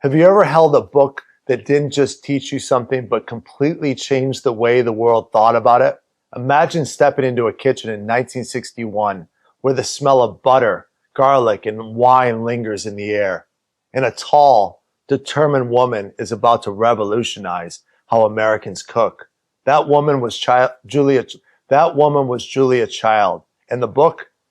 Have you ever held a book that didn't just teach you something, but completely changed the way the world thought about it? Imagine stepping into a kitchen in 1961 where the smell of butter, garlic, and wine lingers in the air, and a tall, determined woman is about to revolutionize how Americans cook. That woman was Julia Child, and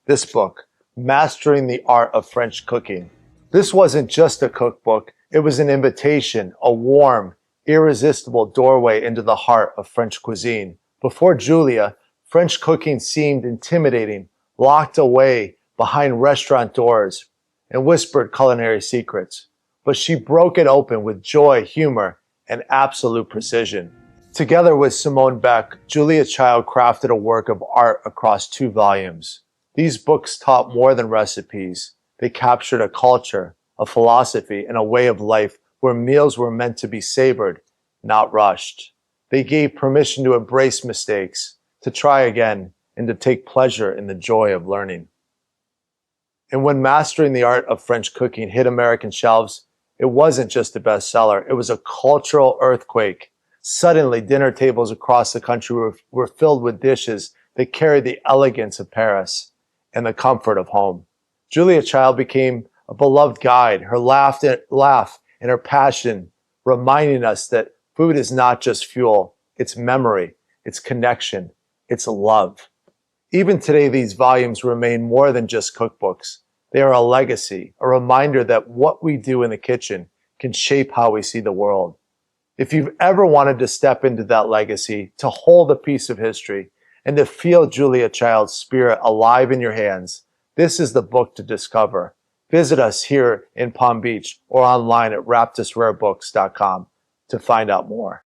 this book, Mastering the Art of French Cooking. This wasn't just a cookbook, it was an invitation, a warm, irresistible doorway into the heart of French cuisine. Before Julia, French cooking seemed intimidating, locked away behind restaurant doors and whispered culinary secrets. But she broke it open with joy, humor, and absolute precision. Together with Simone Beck, Julia Child crafted a work of art across 2 volumes. These books taught more than recipes. They captured a culture, a philosophy, and a way of life where meals were meant to be savored, not rushed. They gave permission to embrace mistakes, to try again, and to take pleasure in the joy of learning. And when Mastering the Art of French Cooking hit American shelves, it wasn't just a bestseller, it was a cultural earthquake. Suddenly, dinner tables across the country were filled with dishes that carried the elegance of Paris and the comfort of home. Julia Child became a beloved guide, her laugh and her passion reminding us that food is not just fuel, it's memory, it's connection, it's love. Even today, these volumes remain more than just cookbooks. They are a legacy, a reminder that what we do in the kitchen can shape how we see the world. If you've ever wanted to step into that legacy, to hold a piece of history, and to feel Julia Child's spirit alive in your hands, this is the book to discover. Visit us here in Palm Beach or online at raptisrarebooks.com to find out more.